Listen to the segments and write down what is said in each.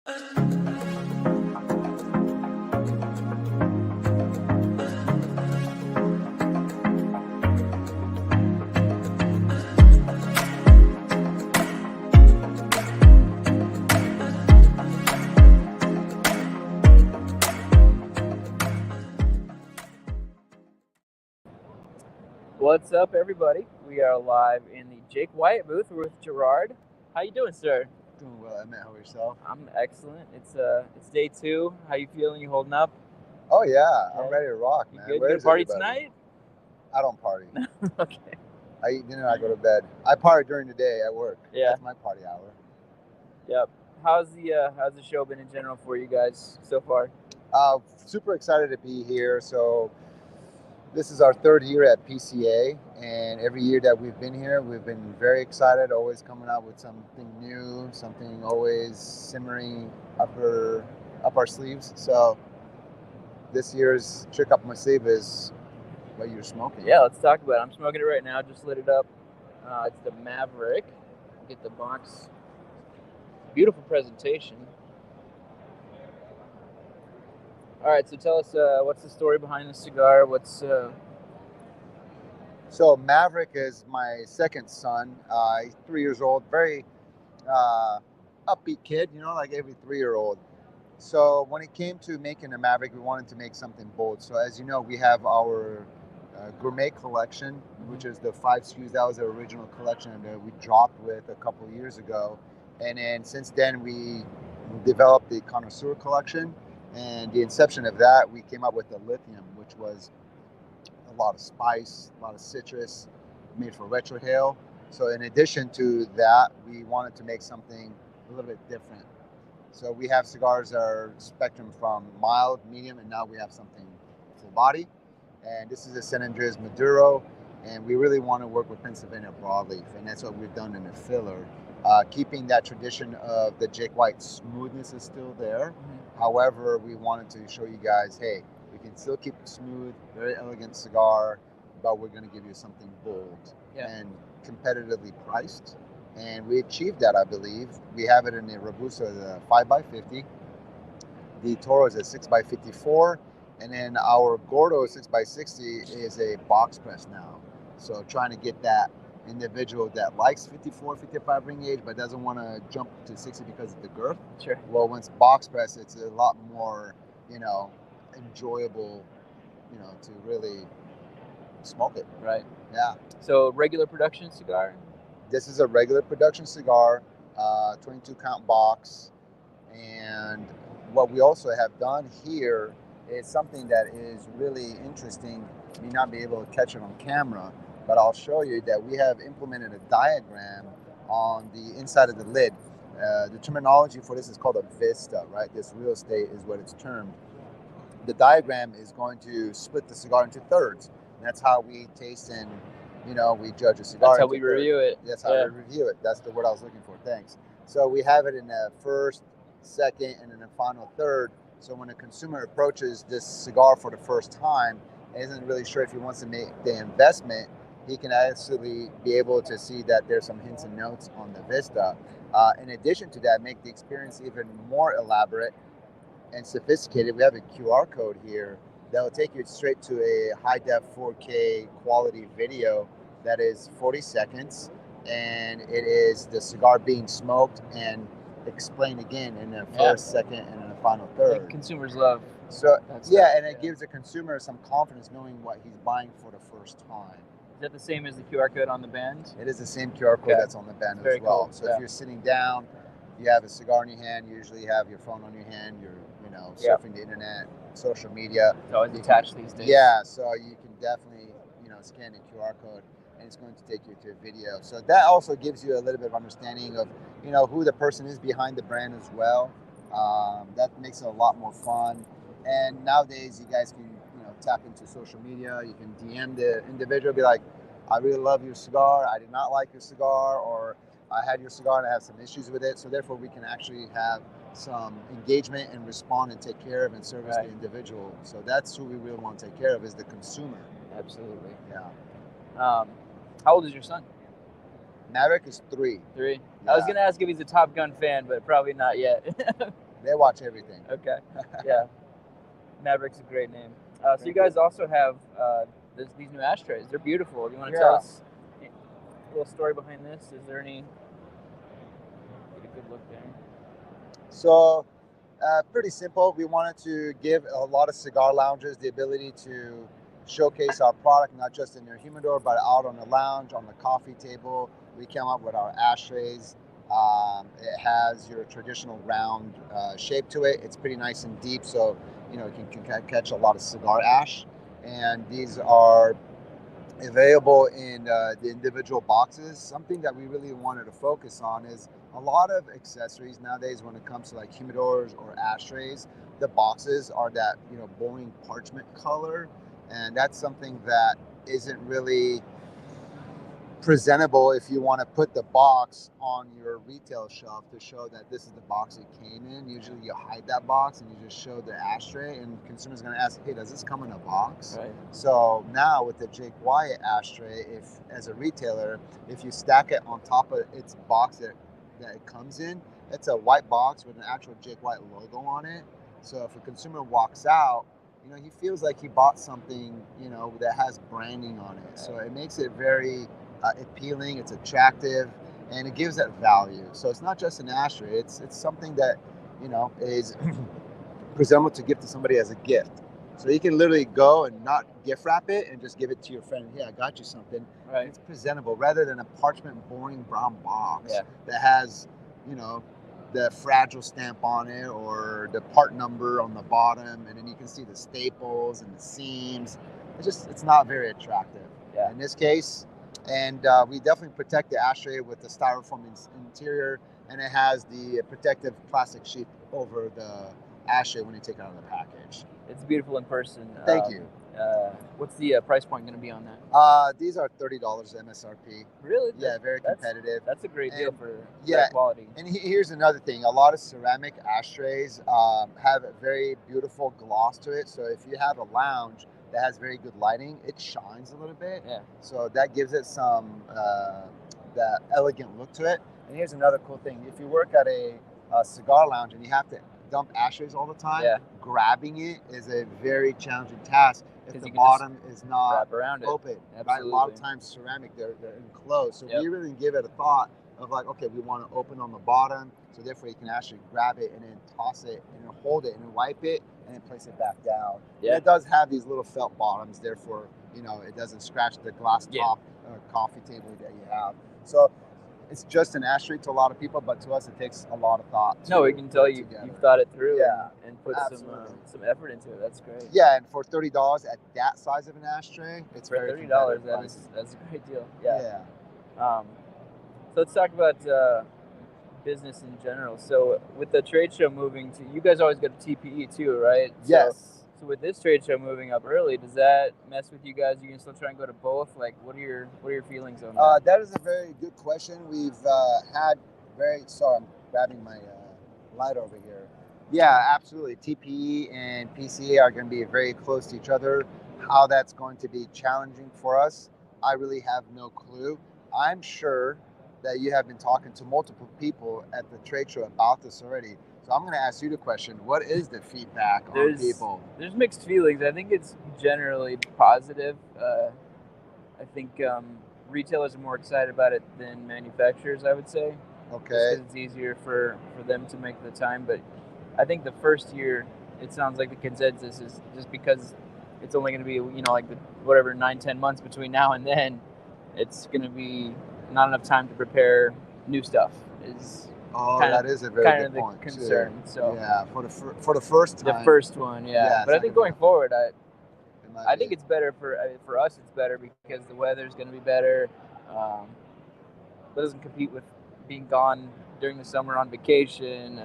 What's up, everybody? We are live in the Jake Wyatt booth. We're with Gerard. How you doing, sir? Doing well, Emmett. How are yourself? I'm excellent. It's day 2. How you feeling? You holding up? Oh yeah, I'm ready to rock, man. You good? Party tonight? I don't party. Okay. I eat dinner, I go to bed. I party during the day at work. Yeah. That's my party hour. Yep. How's the show been in general for you guys so far? Super excited to be here. So this is our 3rd year at PCA, and every year that we've been here, we've been very excited, always coming out with something new, something always simmering up our sleeves. So this year's trick up my sleeve is what you're smoking. Yeah, let's talk about it. I'm smoking it right now. Just lit it up. It's the Maverick. Get the box. Beautiful presentation. All right, so tell us what's the story behind the cigar? So Maverick is my second son. He's 3 years old. Very upbeat kid, like every 3-year-old. So when it came to making a Maverick, we wanted to make something bold. So as you know, we have our gourmet collection, which is the 5 SKUs. That was the original collection that we dropped with a couple of years ago. And then since then, we developed the connoisseur collection. And the inception of that, we came up with the lithium, which was a lot of spice, a lot of citrus, made for retrohale. So in addition to that, we wanted to make something a little bit different. So we have cigars that are spectrum from mild, medium, and now we have something full body. And this is a San Andres Maduro, and we really want to work with Pennsylvania broadleaf, and that's what we've done in the filler. Keeping that tradition of the Jake White smoothness is still there. Mm-hmm. However, we wanted to show you guys, hey, we can still keep it smooth, very elegant cigar, but we're going to give you something bold and competitively priced. And we achieved that, I believe. We have it in the Robusto, the 5x50. The Toro is a 6x54. And then our Gordo 6x60 is a box press now. So trying to get that individual that likes 54, 55 ring age, but doesn't want to jump to 60 because of the girth. Sure. Well, once box press, it's a lot more, enjoyable, to really smoke it. Right. Yeah. So regular production cigar? This is a regular production cigar, 22 count box. And what we also have done here is something that is really interesting. You may not be able to catch it on camera, but I'll show you that we have implemented a diagram on the inside of the lid. The terminology for this is called a vista, right? This real estate is what it's termed. The diagram is going to split the cigar into thirds. That's how we taste and, we judge a cigar. That's how we review it. That's how we review it. That's the word I was looking for. Thanks. So we have it in the first, second, and then the final third. So when a consumer approaches this cigar for the first time and isn't really sure if he wants to make the investment, he can actually be able to see that there's some hints and notes on the Vista. In addition to that, make the experience even more elaborate and sophisticated. We have a QR code here that will take you straight to a high-def 4K quality video that is 40 seconds, and it is the cigar being smoked and explained again in the first, second, and in the final third. Like consumers love. So it gives the consumer some confidence knowing what he's buying for the first time. Is that the same as the QR code on the band? It is the same QR code that's on the band as well. Cool. So if you're sitting down, you have a cigar in your hand, you usually have your phone on your hand, you're surfing the internet, social media. It's always attached these days. Yeah, so you can definitely, scan the QR code and it's going to take you to a video. So that also gives you a little bit of understanding of, who the person is behind the brand as well. That makes it a lot more fun. And nowadays you guys can, tap into social media. You can DM the individual, be like, I really love your cigar. I did not like your cigar, or I had your cigar and I have some issues with it. So therefore we can actually have some engagement and respond and take care of and service the individual. So that's who we really want to take care of, is the consumer. Absolutely. Yeah. How old is your son? Maverick is 3. 3? Yeah. I was going to ask if he's a Top Gun fan, but probably not yet. They watch everything. Okay. Yeah. Maverick's a great name. So you guys also have these new ashtrays. They're beautiful. You want to tell us a little story behind this? Is there any? Get a good look there. So, pretty simple. We wanted to give a lot of cigar lounges the ability to showcase our product, not just in their humidor, but out on the lounge, on the coffee table. We came up with our ashtrays. It has your traditional round shape to it. It's pretty nice and deep, so you know you can catch a lot of cigar ash. And these are available in the individual boxes. Something that we really wanted to focus on is a lot of accessories nowadays when it comes to like humidors or ashtrays. The boxes are that boring parchment color, and that's something that isn't really presentable if you want to put the box on your retail shelf to show that this is the box it came in. Usually you hide that box and you just show the ashtray, and consumers are going to ask, hey, does this come in a box? Right. So now with the Jake Wyatt ashtray, if as a retailer, if you stack it on top of its box that it comes in, it's a white box with an actual Jake Wyatt logo on it. So if a consumer walks out, he feels like he bought something, that has branding on it. So it makes it very appealing, it's attractive, and it gives that value. So it's not just an ashtray, it's something that is presentable to give to somebody as a gift. So you can literally go and not gift wrap it and just give it to your friend. Hey, I got you something. Right. It's presentable rather than a parchment boring brown box that has the fragile stamp on it or the part number on the bottom, and then you can see the staples and the seams. It's not very attractive. Yeah. In this case, and we definitely protect the ashtray with the styrofoam interior, and it has the protective plastic sheet over the ashtray when you take it out of the package. It's beautiful in person. Thank you. What's the price point going to be on that? These are $30 MSRP. Really? Yeah, very competitive. That's a great deal for that quality. And here's another thing. A lot of ceramic ashtrays have a very beautiful gloss to it. So if you have a lounge that has very good lighting, it shines a little bit. Yeah. So that gives it some that elegant look to it. And here's another cool thing. If you work at a cigar lounge and you have to dump ashtrays all the time, grabbing it is a very challenging task if the bottom is not open. Right? A lot of times ceramic, they're enclosed. So we really give it a thought of like, okay, we want to open on the bottom, so therefore you can actually grab it and then toss it and then hold it and then wipe it and then place it back down. Yeah. And it does have these little felt bottoms, therefore it doesn't scratch the glass top coffee table that you have. So it's just an ashtray to a lot of people, but to us it takes a lot of thought. We can tell you've thought it through and put some effort into it. That's great. Yeah, and for $30 at that size of an ashtray, it's for very $30. That's a great deal. Yeah. So let's talk about business in general. So with the trade show moving to, you guys always go to TPE too, right? Yes. So with this trade show moving up early, does that mess with you guys? You can still try and go to both? Like, what are your feelings on that? That is a very good question. We've had sorry, I'm grabbing my light over here. Yeah, absolutely. TPE and PCA are going to be very close to each other. How that's going to be challenging for us, I really have no clue. I'm sure that you have been talking to multiple people at the trade show about this already. So I'm going to ask you the question, what is the feedback on people? There's mixed feelings. I think it's generally positive. I think retailers are more excited about it than manufacturers, I would say. Okay. Just 'cause it's easier for them to make the time. But I think the first year, it sounds like the consensus is just because it's only going to be, like 9-10 months between now and then, it's going to be not enough time to prepare new stuff. That is a very good point. Concern. Too. So yeah, for the first time. The first one, but I think going forward, I think it's better for us. It's better because the weather's going to be better. It doesn't compete with being gone during the summer on vacation.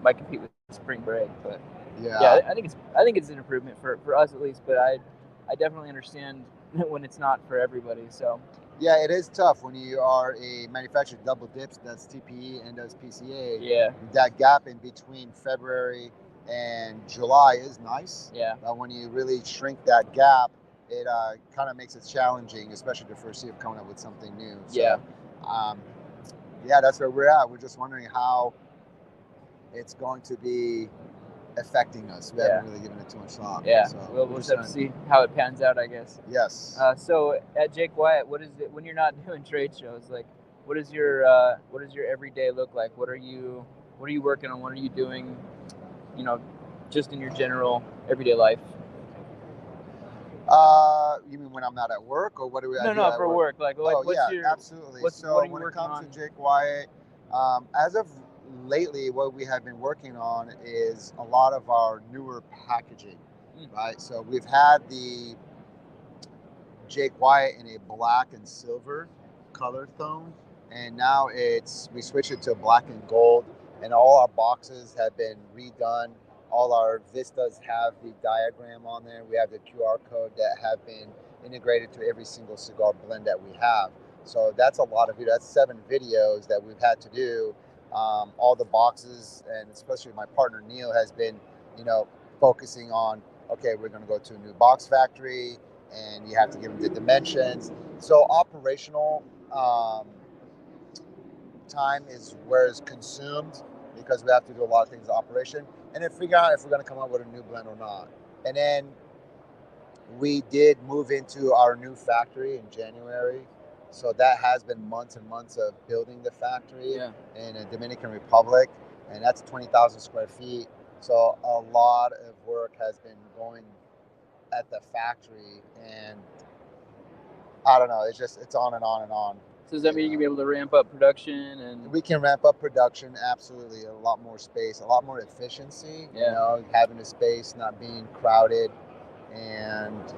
Might compete with spring break, but I think it's an improvement for us at least. But I definitely understand when it's not for everybody. So. Yeah, it is tough when you are a manufacturer double dips, does TPE and does PCA. Yeah. That gap in between February and July is nice. Yeah. But when you really shrink that gap, it kind of makes it challenging, especially the first year of coming up with something new. So, that's where we're at. We're just wondering how it's going to be affecting us. We haven't really given it too much thought. Yeah, so we'll just have to see how it pans out, I guess. Yes. So at Jake Wyatt, what is it when you're not doing trade shows? Like, what does your everyday look like? What are you working on? What are you doing? You know, just in your general everyday life. You mean when I'm not at work, or what do we? No, for work. Like, what's your absolutely. So when it comes to Jake Wyatt, as of lately, what we have been working on is a lot of our newer packaging, right? So we've had the Jake Wyatt in a black and silver color tone, and now we switch it to black and gold, and all our boxes have been redone. All our vistas have the diagram on there. We have the QR code that have been integrated to every single cigar blend that we have. So that's a lot of that's 7 videos that we've had to do. All the boxes, and especially my partner Neil has been, focusing on, okay, we're going to go to a new box factory, and you have to give them the dimensions. So operational time is where it's consumed, because we have to do a lot of things in operation, and then figure out if we're going to come up with a new blend or not. And then we did move into our new factory in January. So that has been months and months of building the factory in the Dominican Republic, and that's 20,000 square feet. So a lot of work has been going at the factory, and I don't know, it's on and on and on. So does that mean you can be able to ramp up production? And we can ramp up production, absolutely. A lot more space, a lot more efficiency, having the space, not being crowded. And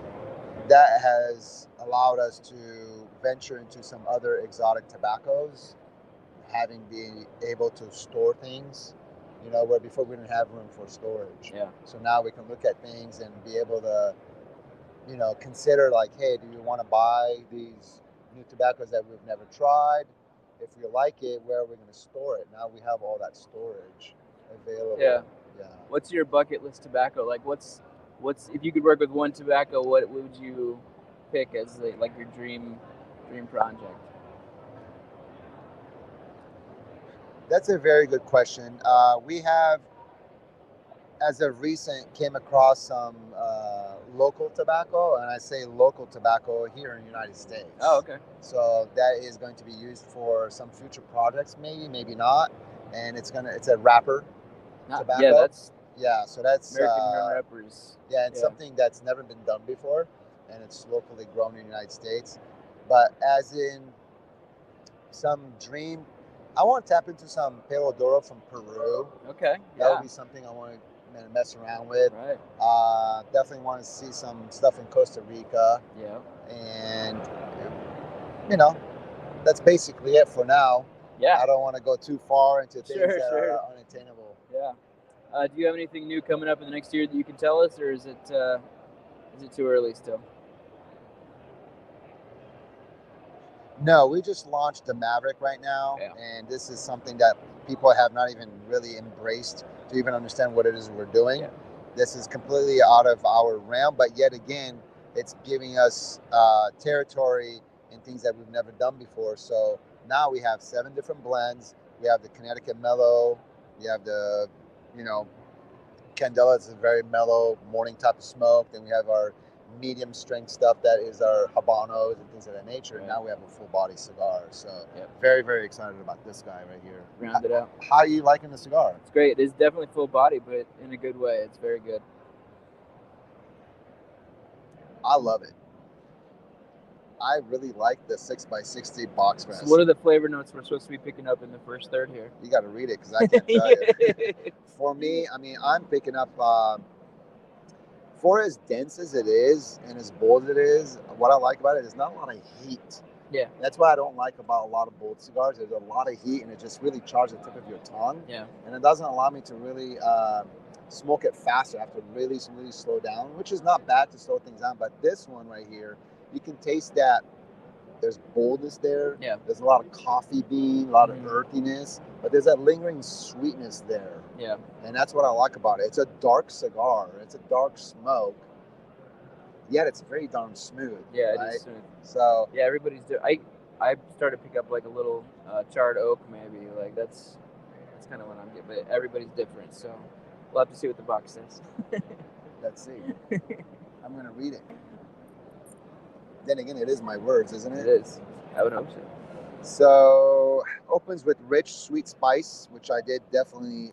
that has allowed us to venture into some other exotic tobaccos, having been able to store things, where before we didn't have room for storage. Yeah. So now we can look at things and be able to, consider, like, hey, do you want to buy these new tobaccos that we've never tried? If we like it, where are we going to store it? Now we have all that storage available. Yeah. What's your bucket list tobacco? Like, what's if you could work with one tobacco, what would you pick as like your dream project? That's a very good question. We have, as of recent, came across some local tobacco, and I say local tobacco here in the United States. Oh, okay. So that is going to be used for some future projects, maybe not. And it's a wrapper tobacco. So that's American wrappers. Yeah, it's something that's never been done before, and it's locally grown in the United States. But as in some dream, I want to tap into some Palo Duro from Peru. Okay. That would be something I want to mess around with. Right. Definitely want to see some stuff in Costa Rica. Yeah. And that's basically it for now. Yeah. I don't want to go too far into things that are unattainable. Yeah. Do you have anything new coming up in the next year that you can tell us, or is it too early still? No, we just launched the Maverick right now, and this is something that people have not even really embraced to even understand what it is we're doing. Yeah. This is completely out of our realm, but yet again, it's giving us territory in things that we've never done before. So now we have 7 different blends. We have the Connecticut Mellow. We have the, Candela. It's a very mellow morning type of smoke. Then we have our medium strength stuff that is our Habanos and things of that nature. Right. Now we have a full body cigar. So very, very excited about this guy right here. Round it out. How are you liking the cigar? It's great. It's definitely full body, but in a good way. It's very good. I love it. I really like the 6x60 box rest. So what are the flavor notes we're supposed to be picking up in the first third here? You got to read it because I can't tell you. For me, I'm picking up, for as dense as it is and as bold as it is, what I like about it is not a lot of heat. Yeah. That's what I don't like about a lot of bold cigars. There's a lot of heat, and it just really charges the tip of your tongue. Yeah. And it doesn't allow me to really smoke it faster. I have to really slow down, which is not bad to slow things down. But this one right here, you can taste that there's boldness there. Yeah. There's a lot of coffee bean, a lot of earthiness, but there's that lingering sweetness there. Yeah. And that's what I like about it. It's a dark cigar. It's a dark smoke. Yet it's very darn smooth. Yeah, right? It is smooth. So yeah, everybody's doing. I started to pick up like a little charred oak, maybe. Like that's That's kind of what I'm getting. But everybody's different, so we'll have to see what the box says. Let's see. I'm gonna read it. Then again, it is my words, isn't it? It is. I would hope so. So opens with rich sweet spice, which I did definitely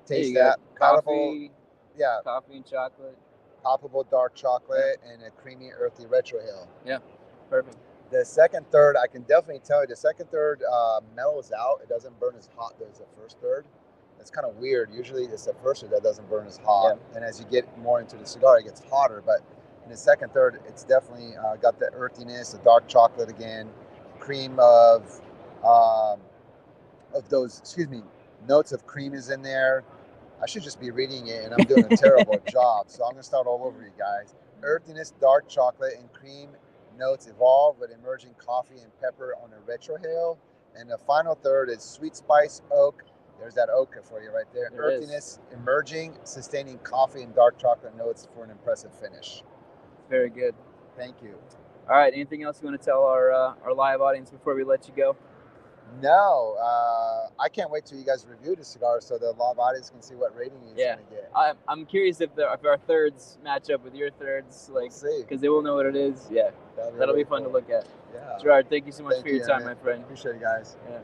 taste that. Coffee, yeah, coffee and chocolate. Hoppable dark chocolate and a creamy earthy retrohale. Yeah, perfect. The second third, I can definitely tell you, the second third mellows out. It doesn't burn as hot as the first third. It's kind of weird. Usually it's the first third that doesn't burn as hot. Yeah. And as you get more into the cigar, it gets hotter. But in the second third, it's definitely got the earthiness, the dark chocolate again, cream of those, notes of cream is in there. I should just be reading it, and I'm doing a terrible job. So I'm going to start all over you guys. Earthiness, dark chocolate, and cream notes evolve with emerging coffee and pepper on a retrohale. And the final third is sweet spice, oak. There's that oak for you right there. Earthiness, emerging, sustaining coffee and dark chocolate notes for an impressive finish. Very good. Thank you. All right. Anything else you want to tell our live audience before we let you go? No, I can't wait till you guys review the cigar so the live audience can see what rating he's going to get. I'm curious if our thirds match up with your thirds, like, because they will know what it is. Yeah, that'll be fun to look at. Yeah. Gerard, thank you so much for your time, my friend. Appreciate it, guys. Yeah.